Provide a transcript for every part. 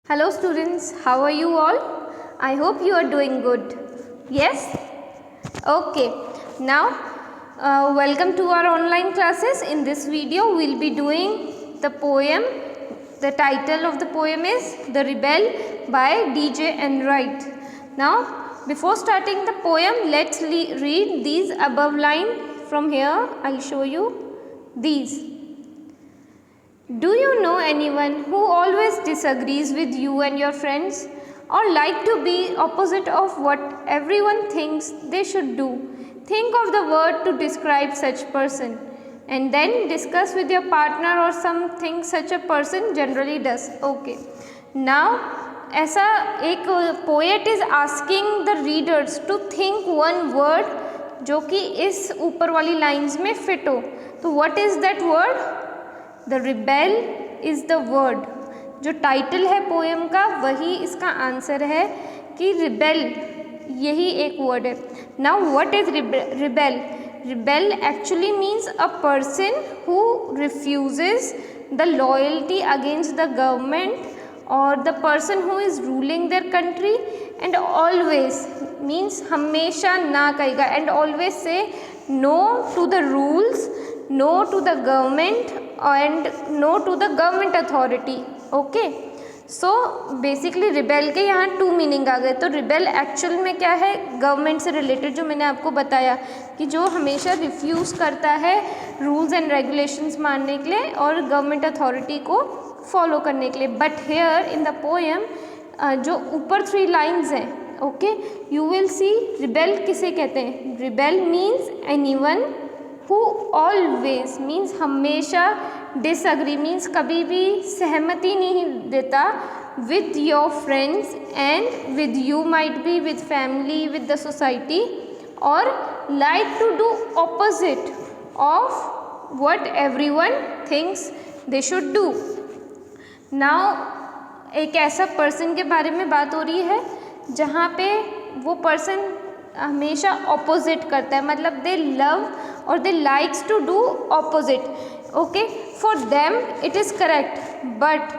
Hello students, how are you all? I hope you are doing good. Yes? Okay. Now, welcome to our online classes. In this video, we will be doing the poem. The title of the poem is The Rebel by D.J. Enright. Now, before starting the poem, let's read these above line from here. I'll show you these. Do you know anyone who always disagrees with you and your friends, or like to be opposite of what everyone thinks they should do? Think of the word to describe such person and then discuss with your partner or something such a person generally does. Okay. Now, ऐसा एक poet is asking the readers to think one word जो कि इस ऊपर वाली lines में fit हो. तो what is that word? The rebel is the word. जो टाइटल है पोएम का वही इसका आंसर है कि रिबेल यही एक वर्ड है. Now what is rebel? Rebel actually means a person who refuses the loyalty against the government और the person who is ruling their country and always means हमेशा ना कहेगा and always say no to the rules, no to the government and no to the government authority. Okay, so basically rebel के यहाँ to meaning आ गए. तो rebel actual में क्या है? गवर्नमेंट से रिलेटेड, जो मैंने आपको बताया कि जो हमेशा रिफ्यूज़ करता है रूल्स एंड रेगुलेशंस मानने के लिए और गवर्नमेंट अथॉरिटी को फॉलो करने के लिए. But here in the poem जो ऊपर 3 लाइन्स हैं, okay, you will see rebel किसे कहते हैं. Rebel means anyone who always means हमेशा, डिसअग्री मीन्स कभी भी सहमति नहीं देता with your friends and with you might be with family with the society और like to do opposite of what everyone thinks they should do. Now एक ऐसा person के बारे में बात हो रही है जहाँ पे वो पर्सन हमेशा ऑपोजिट करता है, मतलब दे लव और they likes to do opposite. Okay, for them it is correct but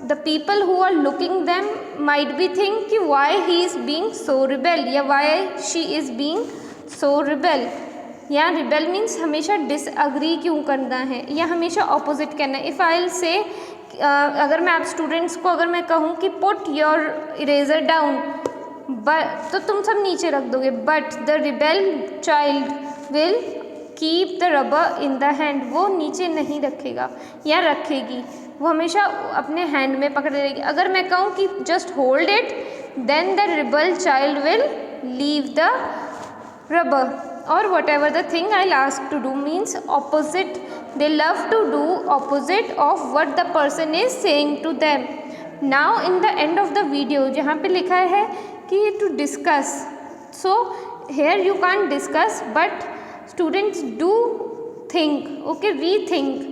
the people who are looking them might be think कि why he is being so rebel या why she is being so rebel. या rebel means हमेशा disagree क्यों करना है या हमेशा opposite करना है. इफ़ आई विल से अगर मैं आप स्टूडेंट्स को अगर मैं कहूँ कि put your eraser down, but तो तुम सब नीचे रख दोगे. But the rebel child will keep the rubber in the hand, वो नीचे नहीं रखेगा या रखेगी, वो हमेशा अपने हैंड में पकड़े रहेगी. अगर मैं कहूँ कि just hold it, then the rebel child will leave the rubber or whatever the thing I'll ask to do means opposite. They love to do opposite of what the person is saying to them. Now in the end of the video जहाँ पे लिखा है कि to discuss, so here you can't discuss but students do think, okay, rethink.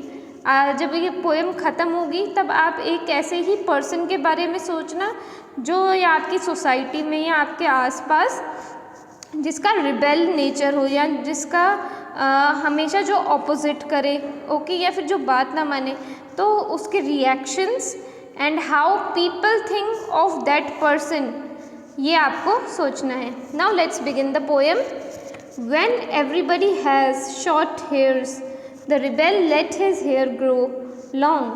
जब ये poem ख़त्म होगी तब आप एक ऐसे ही पर्सन के बारे में सोचना जो या आपकी सोसाइटी में या आपके आसपास जिसका रिबेल नेचर हो या जिसका हमेशा जो ऑपोजिट करे, ओके, या फिर जो बात ना माने, तो उसके reactions and how people think of that person, ये आपको सोचना है. Now let's begin the poem. When everybody has short hairs the rebel let his hair grow long.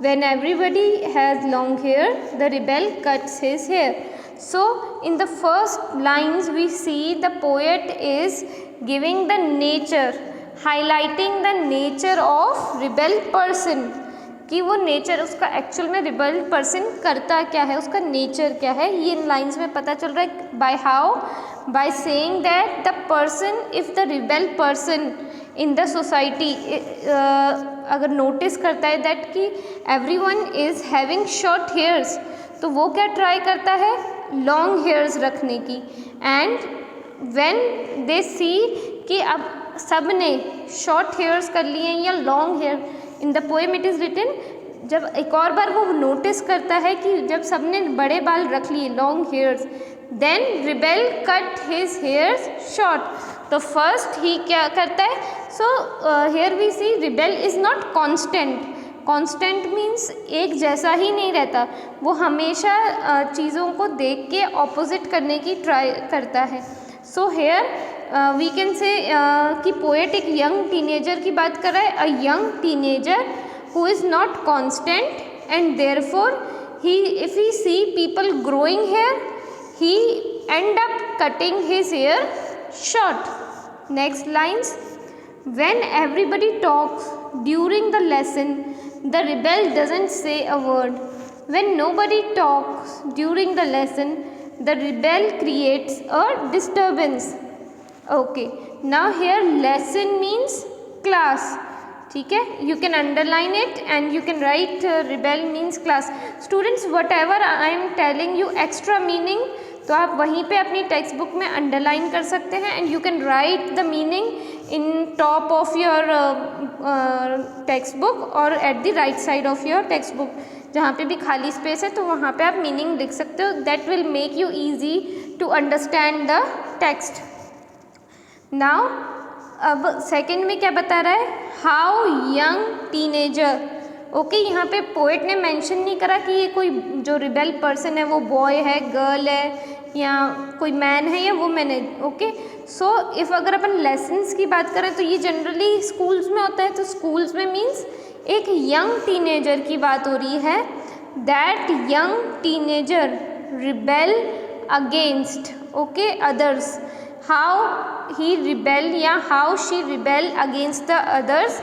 When everybody has long hair the rebel cuts his hair. So in the first lines we see the poet is giving the nature, highlighting the nature of rebel person, कि वो nature उसका actual में rebel person करता क्या है, उसका nature क्या है, ये इन लाइन्स में पता चल रहा है. By how? By saying that the person, if the rebel person in the society अगर नोटिस करता है दैट कि everyone is having short hairs, तो वो क्या ट्राई करता है? लॉन्ग हेयर्स रखने की. एंड व्हेन दे सी कि अब सब ने शॉर्ट हेयर्स कर लिए या long hair, in the poem it is written, जब एक और बार वो नोटिस करता है कि जब सब ने बड़े बाल रख लिए long hairs, then rebel cut his hairs short. तो फर्स्ट ही क्या करता है? So here we see rebel is not constant constant means एक जैसा ही नहीं रहता, वो हमेशा चीज़ों को देख के ऑपोजिट करने की ट्राई करता है। सो हेयर वी कैन से कि पोएट एक यंग टीनेजर की बात कर रहा है, a young teenager who is not constant and therefore he if he see people growing hair he end up cutting his hair short. Next lines, when everybody talks during the lesson, the rebel doesn't say a word. When nobody talks during the lesson, the rebel creates a disturbance. Okay, now here lesson means class. ठीक है, you can underline it and you can write rebel means class. Students, whatever I am telling you extra meaning, तो आप वहीं पे अपनी text book में underline कर सकते हैं and you can write the meaning in top of your text book और at the right side of your text book, जहाँ पे भी खाली स्पेस है तो वहाँ पे आप मीनिंग लिख सकते हो. That will make you easy to understand the text. Now अब सेकेंड में क्या बता रहा है, हाउ यंग टीनेजर. ओके, यहाँ पे पोएट ने मेंशन नहीं करा कि ये कोई जो रिबेल पर्सन है वो बॉय है, गर्ल है या कोई मैन है या वुमेन है. ओके, सो इफ़ अगर अपन लेसन्स की बात करें तो ये जनरली स्कूल्स में होता है, तो स्कूल्स में मीन्स एक यंग टीनेजर की बात हो रही है. That young teenager rebel against okay others. How he rebel या how she rebel against the others.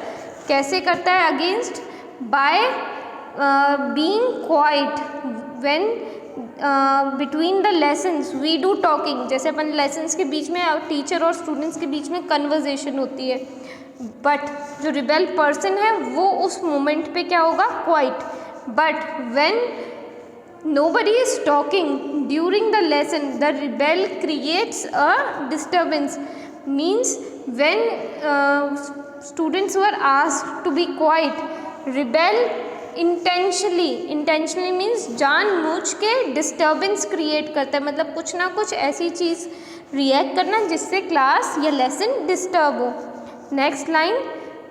कैसे करता है against? by being quiet when between the lessons we do talking. जैसे अपन लेसन्स के बीच में टीचर और स्टूडेंट्स के बीच में कन्वर्जेशन होती है, बट जो रिबेल पर्सन है वो उस मोमेंट पे क्या होगा, quite. But when nobody is talking during the lesson, the rebel creates a disturbance. Means when students were asked to be quiet, rebel intentionally means जानबूझ के डिस्टर्बेंस क्रिएट करता है, मतलब कुछ ना कुछ ऐसी चीज़ रिएक्ट करना जिससे क्लास या लेसन डिस्टर्ब हो. Next line,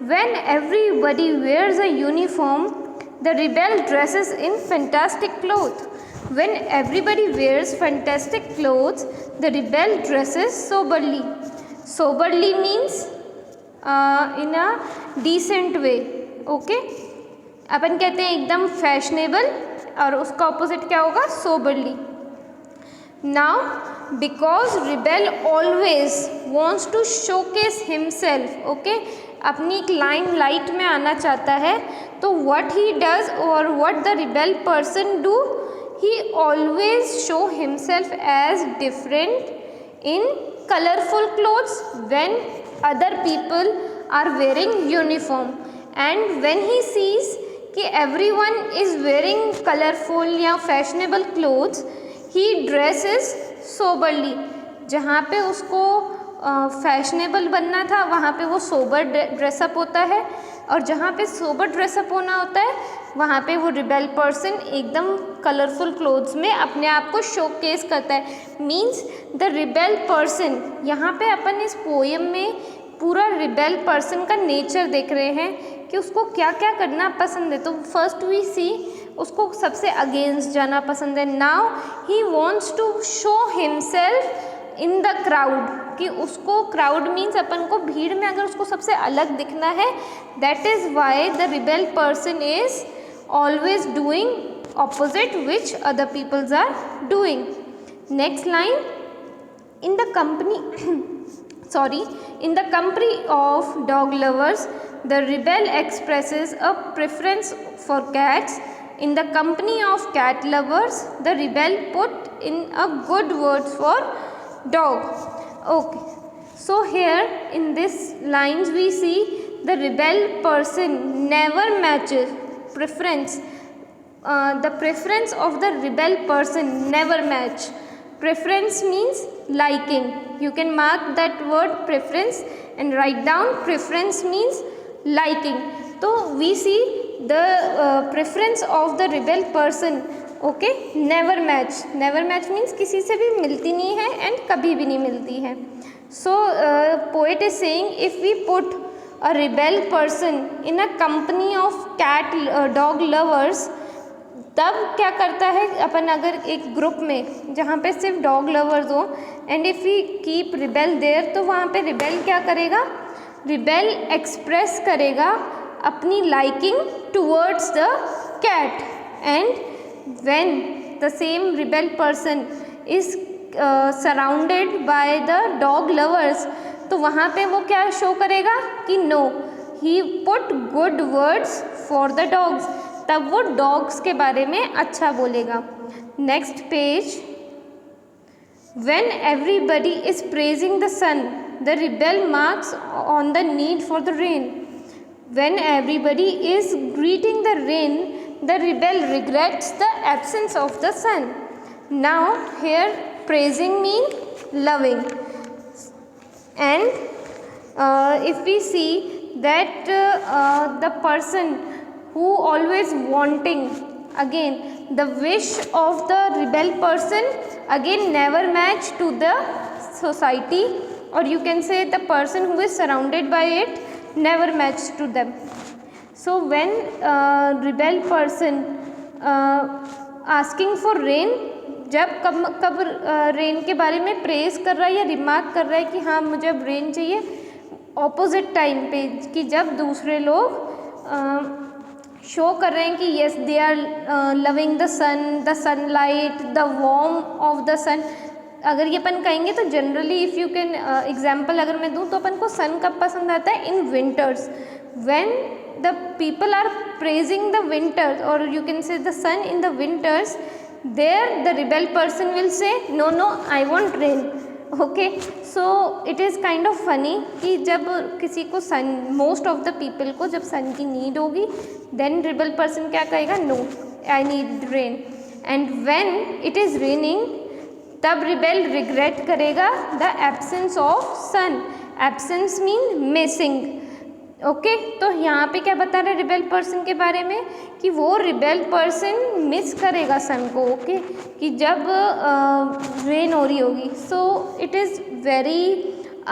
when everybody wears a uniform the rebel dresses in fantastic cloth. When everybody wears fantastic clothes the rebel dresses soberly. Soberly means in a decent way. Okay, अपन कहते हैं एकदम fashionable और उसका opposite क्या होगा, soberly. Now because rebel always wants to showcase himself. Okay, अपनी एक लाइन लाइट में आना चाहता है, तो व्हाट ही डज और what the rebel person do, he always show himself as different in colourful clothes when other people are wearing uniform. And when he sees कि everyone is wearing colourful या fashionable clothes, he dresses soberly. जहाँ पे उसको fashionable बनना था वहाँ पे वो सोबर ड्रेसअप होता है, और जहाँ पे सोबर ड्रेसअप होना होता है वहाँ पे वो रिबेल पर्सन एकदम कलरफुल क्लोथ्स में अपने आप को शोकेस करता है. मीन्स द रिबेल पर्सन, यहाँ पे अपन इस पोएम में पूरा रिबेल पर्सन का नेचर देख रहे हैं कि उसको क्या क्या करना पसंद है. तो फर्स्ट वी सी उसको सबसे अगेंस्ट जाना पसंद है. Now he wants to show himself in the crowd, कि उसको क्राउड मीन्स अपन को भीड़ में अगर उसको सबसे अलग दिखना है. That is why the rebel person is always doing opposite which other peoples are doing. Next line, in the company in the company of dog lovers, the rebel expresses a preference for cats. In the company of cat lovers, the rebel put in a good word for dog. Okay, so here in this lines we see the rebel person never matches preference. The preference of the rebel person never match. Preference means liking. You can mark that word preference and write down preference means liking. So we see the preference of the rebel person, okay, never match. Never match means किसी से भी मिलती नहीं है and कभी भी नहीं मिलती है. So poet is saying if we put a rebel person in a company of cat dog lovers, तब क्या करता है अपन अगर एक ग्रुप में जहाँ पे सिर्फ डॉग लवर्स हो and if we keep rebel there, तो वहाँ पे रिबेल क्या करेगा, रिबेल एक्सप्रेस करेगा अपनी liking towards the cat, and when the same rebel person is surrounded by the dog lovers, तो वहाँ पे वो क्या शो करेगा कि no he put good words for the dogs, तब वो डॉग्स के बारे में अच्छा बोलेगा। Next page, when everybody is praising the sun the rebel marks on the need for the rain, when everybody is greeting the rain the rebel regrets the absence of the sun. Now here praising mean loving, and if we see that the person who always wanting, again the wish of the rebel person again never match to the society, or you can say the person who is surrounded by it never match to them. So when rebel person asking for rain, जब कब rain के बारे में praise कर रहा है या remark कर रहा है कि हाँ मुझे अब रेन चाहिए, ऑपोजिट टाइम पे कि जब दूसरे लोग शो कर रहे हैं कि yes they are loving the sunlight, the warm of the sun. अगर ये अपन कहेंगे तो generally if you can example अगर मैं दूँ तो अपन को सन कब पसंद आता है, in winters, when the people are praising the winters, और you can say the sun in the winters, there the rebel person will say no I want rain. Okay, so it is kind of funny कि जब किसी को सन, most of the people को जब सन की need होगी then rebel person क्या कहेगा, no I need rain, and when it is raining तब rebel regret करेगा the absence of sun, absence mean missing. Okay तो यहाँ पे क्या बता रहे रिबेल पर्सन के बारे में कि वो रिबेल पर्सन मिस करेगा सन को, ओके कि जब रेन हो रही होगी। So it is very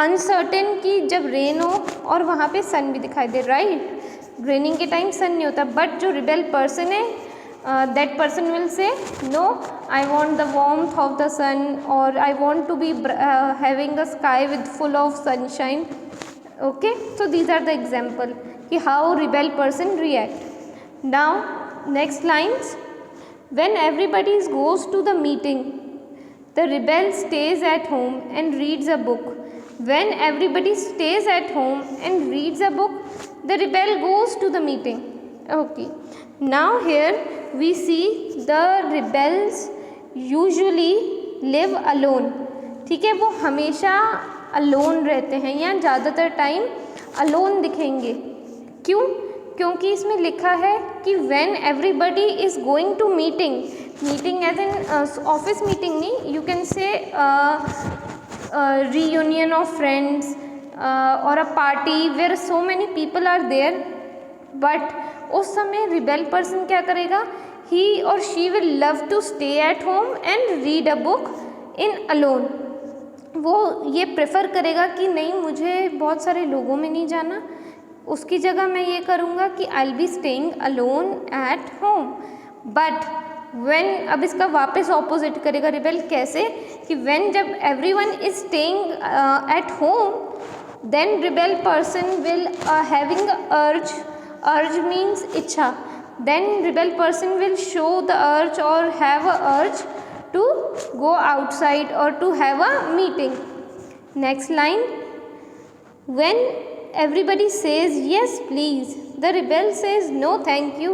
uncertain कि जब रेन हो और वहाँ पे सन भी दिखाई दे, राइट, रेनिंग के टाइम सन नहीं होता, बट जो रिबेल पर्सन है that person will say no I want the warmth of the sun, और I want to be having a sky with full of sunshine. Okay, so these are the example कि how rebel person react. Now next lines, when everybody goes to the meeting the rebel stays at home and reads a book, when everybody stays at home and reads a book the rebel goes to the meeting. Okay, now here we see the rebels usually live alone, ठीक है, वो हमेशा alone रहते हैं या ज़्यादातर time alone दिखेंगे। क्यों? क्योंकि इसमें लिखा है कि when everybody is going to meeting, meeting as an office meeting नहीं, you can say reunion of friends or a party where so many people are there, but उस समय rebel person क्या करेगा, he or she will love to stay at home and read a book in alone. वो ये prefer करेगा कि नहीं मुझे बहुत सारे लोगों में नहीं जाना, उसकी जगह मैं ये करूँगा कि I be staying alone at home. But when, अब इसका वापस ऑपोजिट करेगा रिबेल, कैसे कि व्हेन जब everyone is staying at home then rebel person will having urge, urge means इच्छा, then rebel person will show the urge और have a अर्ज to go outside or to have a meeting. Next line, when everybody says yes please the rebel says no thank you,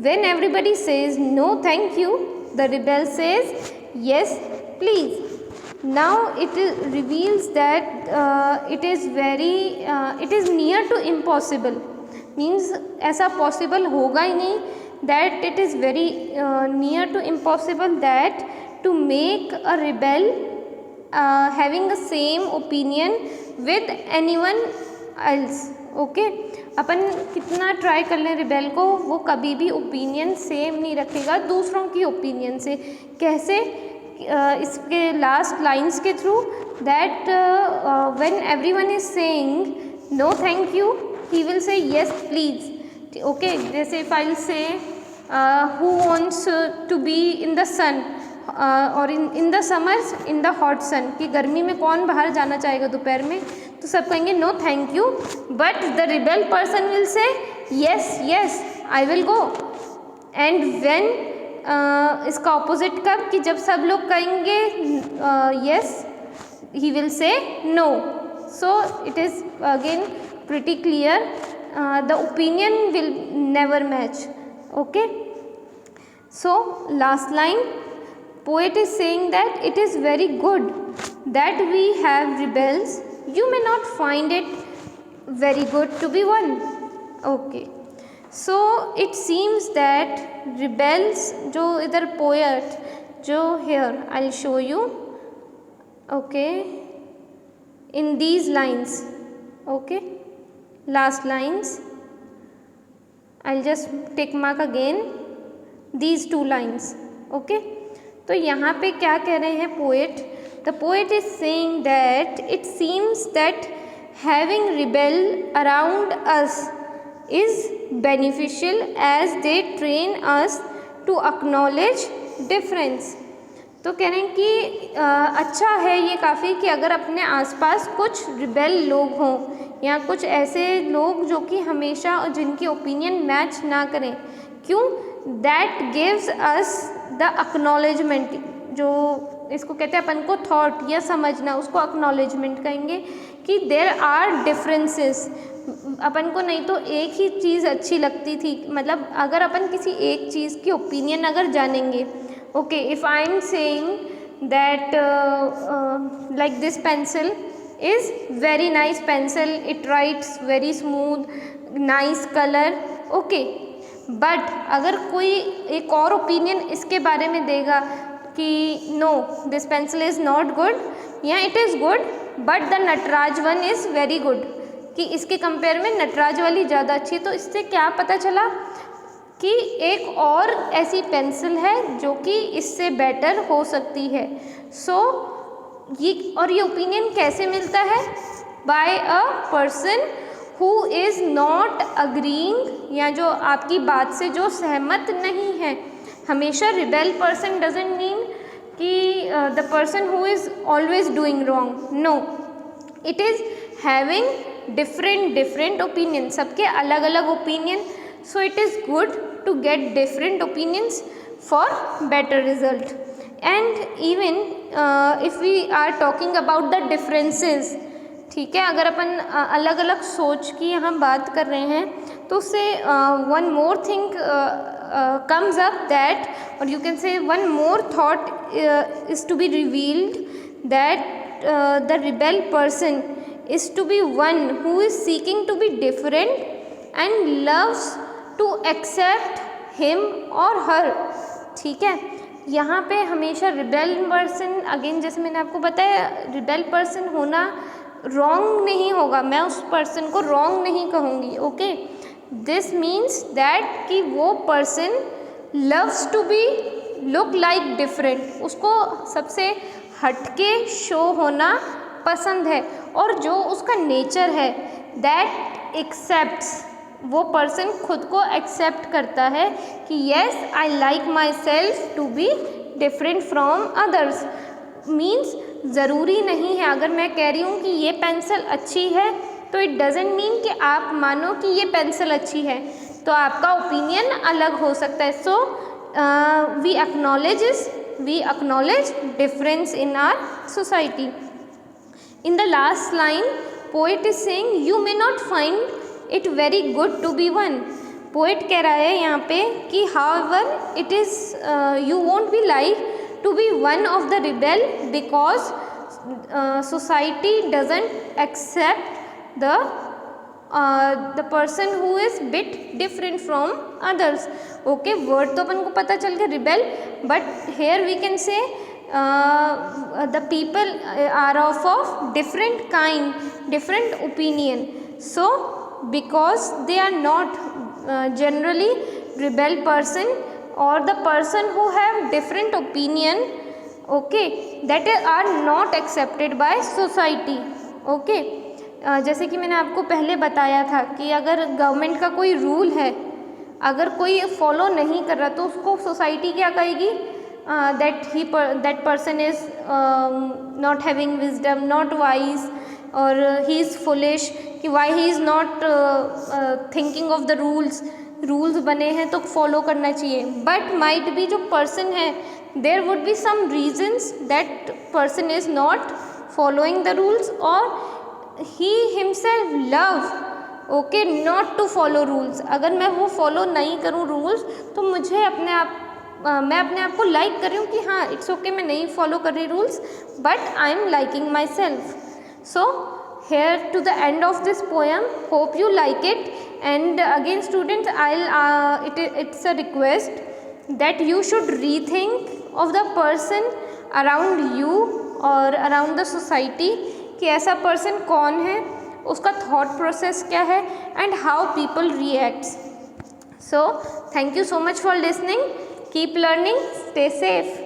when everybody says no thank you the rebel says yes please. Now it reveals that it is very it is near to impossible, means ऐसा possible होगा ही नहीं, that it is very near to impossible that to make a rebel having the same opinion with anyone else. okay, अपन कितना try कर लें rebel को, वो कभी भी ओपिनियन सेम नहीं रखेगा दूसरों की ओपिनियन से। कैसे? इसके लास्ट लाइंस के through, that when everyone is saying no thank you he will say yes please. Okay, जैसे if I'll say who wants to be in the sun और in the summers in the hot sun, कि गर्मी में कौन बाहर जाना चाहेगा दोपहर में, तो सब कहेंगे no thank you, but the rebel person will say yes yes I will go. And when इसका ऑपोजिट कब, कि जब सब लोग कहेंगे yes, he will say no. So it is again pretty clear, the opinion will never match. Okay, so last line, poet is saying that it is very good that we have rebels, you may not find it very good to be one. Okay, so it seems that rebels, जो इधर poet जो here I'll show you. Okay, in these lines, okay, last lines, I'll just tick mark again these two lines. Okay, तो यहाँ पे क्या कह रहे हैं poet? The poet is saying that it seems that having rebel around us is beneficial as they train us to acknowledge difference. तो कह रहे हैं कि अच्छा है ये काफ़ी कि अगर अपने आसपास कुछ रिबेल लोग हों या कुछ ऐसे लोग जो कि हमेशा जिनकी ओपिनियन मैच ना करें. क्यों? That gives us the acknowledgement, जो इसको कहते हैं अपन को थॉट या समझना, उसको एक्नॉलेजमेंट कहेंगे कि देयर आर डिफरेंसेस. अपन को नहीं तो एक ही चीज़ अच्छी लगती थी, मतलब अगर अपन किसी एक चीज़ की ओपिनियन अगर जानेंगे. Okay, if I am saying that like this pencil is very nice pencil, it writes very smooth, nice color. Okay, but अगर कोई एक और ओपिनियन इसके बारे में देगा कि no, this pencil is not good या it is good but the Nataraj one is very good, कि इसके कंपेयर में नटराज वाली ज़्यादा अच्छी. तो इससे क्या पता चला कि एक और ऐसी पेंसिल है जो कि इससे बेटर हो सकती है. सो ये ओपिनियन कैसे मिलता है? By a person who is not agreeing, या जो आपकी बात से जो सहमत नहीं है. हमेशा रिबेल पर्सन डजंट मीन कि the person who is always doing wrong. No, it is having different opinion, सबके अलग अलग opinion. So it is good to get different opinions for better result. And even if we are talking about the differences, ठीक है, अगर अपन अलग अलग सोच की यहाँ बात कर रहे हैं तो उससे one more thing comes up that, or you can say one more thought is to be revealed, that the rebel person is to be one who is seeking to be different and loves to accept him और her. ठीक है, यहाँ पे हमेशा rebel person, again जैसे मैंने आपको बताया, रिबेल पर्सन होना रॉन्ग नहीं होगा, मैं उस पर्सन को रॉन्ग नहीं कहूँगी. ओके, दिस मीन्स दैट कि वो person loves to be look like different, उसको सबसे हटके शो होना पसंद है. और जो उसका नेचर है दैट एक्सेप्ट्स, वो पर्सन खुद को एक्सेप्ट करता है कि yes I like myself to be different from others. Means ज़रूरी नहीं है अगर मैं कह रही हूँ कि ये पेंसिल अच्छी है तो इट डजेंट मीन कि आप मानो कि ये पेंसिल अच्छी है, तो आपका ओपिनियन अलग हो सकता है. So we acknowledge difference in our society. In the last line poet is saying you may not find it very good to be one. Poet कह रहा है यहाँ पे कि however it is you won't be like to be one of the rebel because society doesn't accept the person who is bit different from others. Okay, word तो अपन को पता चल गया rebel, but here we can say the people are of different kind, different opinion. So because they are not generally rebel person or the person who have different opinion, okay, that are not accepted by society. Okay, जैसे कि मैंने आपको पहले बताया था कि अगर government का कोई रूल है, अगर कोई फॉलो नहीं कर रहा तो उसको सोसाइटी क्या कहेगी, that person is not having wisdom, not wise, और ही इज़ फुलिश, कि why he is not thinking of the rules बने हैं तो फॉलो करना चाहिए। बट माइट बी जो पर्सन है, there would be some reasons that person is not following the rules, और he himself love okay not to follow rules. अगर मैं वो फॉलो नहीं करूँ रूल्स तो मुझे मैं अपने आप को लाइक कर रही हूँ कि हाँ इट्स ओके, मैं नहीं फॉलो कर रही rules, but I am liking myself. So here to the end of this poem, hope you like it, and again students it's a request that you should rethink of the person around you और around the society, कि ऐसा person कौन है, उसका thought process क्या है, and how people reacts. So thank you so much for listening, keep learning, stay safe.